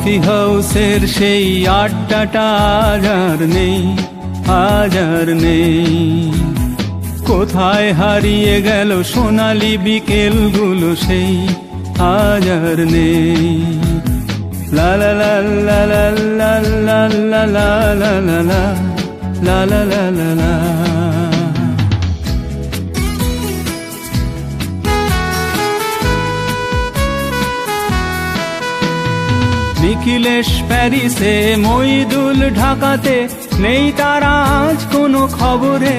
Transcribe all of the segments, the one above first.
Coffee হাউসের সেই আড্ডাটা আজ আর নেই, আজ আর নেই। কোথায় হারিয়ে গেল সোনালি বিকেলগুলো সেই আজ আর নেই। লা লা লা লা লা লা লা লা লা লা লা লা লা লা লা লা। নিখিলেশ প্যারিসে, মইদুল ঢাকাতে, নেই তার আজ কোনো খবরে।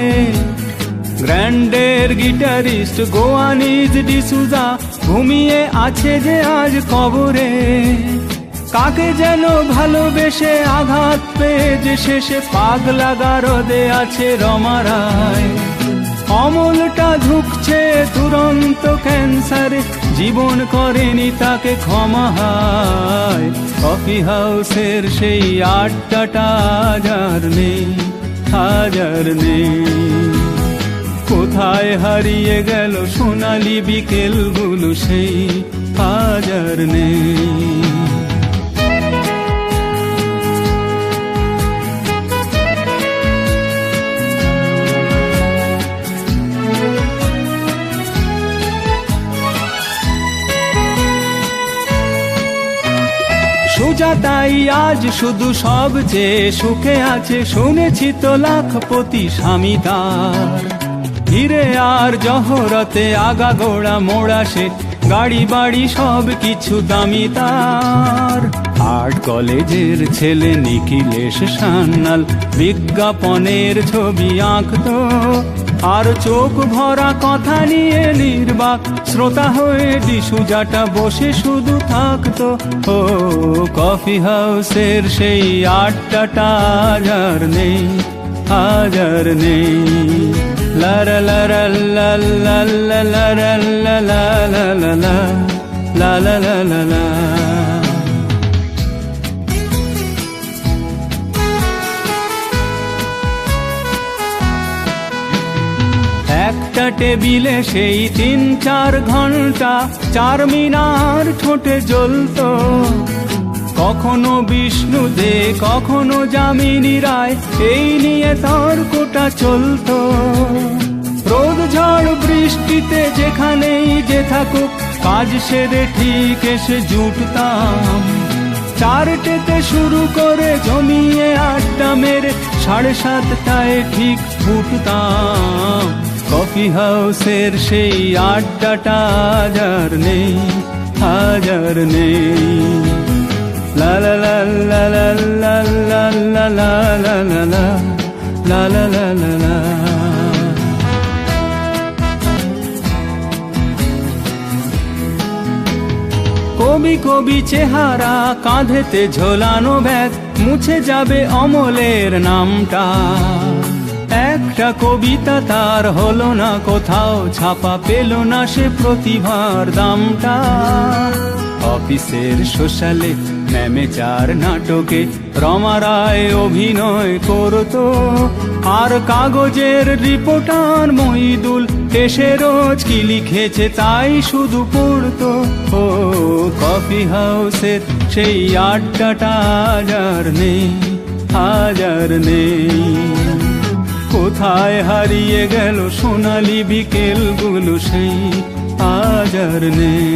গ্র্যান্ডের গিটারিস্ট গোয়ানিজ ডিসুজা ঘুমিয়ে আছে যে আজ কবরে। কাকে যেন ভালোবেসে আঘাত পেয়ে যে শেষে পাগলা গারদে আছে রমারায়। অমলটা ঝুঁকছে দুরন্ত ক্যান্সারে, জীবন করেনি তাকে ক্ষমা হায়। কফি হাউসের সেই আড্ডাটা আজ আর নেই, আজ আর নেই। কোথায় হারিয়ে গেল সোনালি বিকেলগুলো সেই আজ আর নেই। সুজাতাই আজ শুধু সবচেয়ে সুখে আছে, শুনেছি তো লাখপতি স্বামী তার। হিরে আর জহরতে আগাগোড়া মোড়া সে, গাড়ি বাড়ি সব কিছু দামি তার। আর্ট কলেজের ছেলে নিখিলেশ সান্যাল বিজ্ঞাপনের ছবি আঁকতো, আর চোখ ভরা কথা নিয়ে নির্বাক শ্রোতা হয়ে ডিসুজাটা বসে শুধু থাকতো। ও কফি হাউসের সেই আড্ডাটা আজ আর নেই, আজ আর নেই। লা লা লা লা লা লা লা লা লা লা লা লা লা লা লা লা লা। একটা টেবিলে সেই 3-4 ঘন্টা চারমিনার ঠোঁটে জ্বলতো। কখনো বিষ্ণু দে, কখনো যামিনী রায়, এই নিয়ে তর্কটা চলতো। রোদ ঝড় বৃষ্টিতে যেখানেই যে থাকুক, কাজ সেরে ঠিক এসে জুটতাম। 4টেতে শুরু করে জমিয়ে আড্ডা মেরে 7:30টায় ঠিক উঠতাম। কফি হাউসের সেই আড্ডাটা আজ আর নেই, আজ আর নেই। লা লা লা লা লা লা লা লা লা লা লা লা লা লা লা লা। কবি কবি চেহারা, কাঁধেতে ঝোলানো ব্যাগ, মুছে যাবে অমলের নামটা। একটা কবিতা তার হলো না কোথাও ছাপা, পেল না সে প্রতিভার দামটা। অফিসের সোশ্যালে, ম্যামেচার নাটকে রমা রায় অভিনয় করতো, আর কাগজের রিপোর্টার মইদুল এসে রোজ কি লিখেছে তাই শুধু পড়তো। ও কফি হাউসের সেই আড্ডাটা আজ আর নেই, আজ আর নেই। কোথায় হারিয়ে গেল সোনালি বিকেলগুলো সেই আজ আর নেই।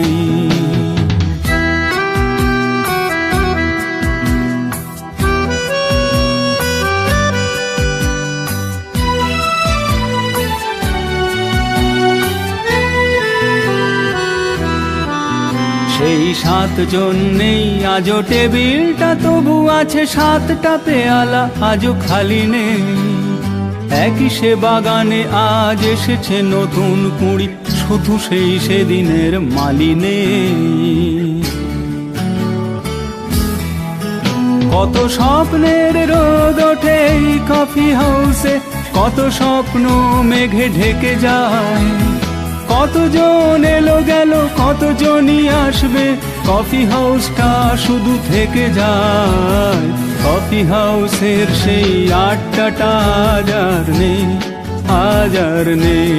সেই 7 জন নেই আজও টেবিলটা, তবু আছে 7টা পেয়ালা আজও খালি নেই। একই সে বাগানে আজ এসেছে নতুন কুঁড়ি, শুধু সেই সেদিনের মালি নেই। কত স্বপ্নের রোদ ওঠে এই কফি হাউসে, কত স্বপ্ন মেঘে ঢেকে যায়। কতজন এলো গেল, কতজনই আসবে, কফি হাউসটা শুধু থেকে যায়। কফি হাউসের সেই আড্ডাটা আজ আর নেই, আজ আর নেই।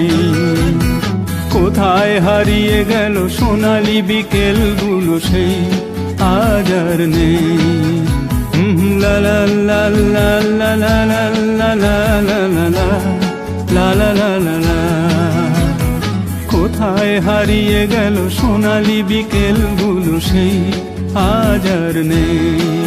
কোথায় হারিয়ে গেল সোনালি বিকেলগুলো সেই আজ আর নেই। লা লা লা লা লা লা লা লা লা লা লা লা লা লা লা লা। কোথায় হারিয়ে গেল সোনালি বিকেলগুলো সেই আজ আর নেই।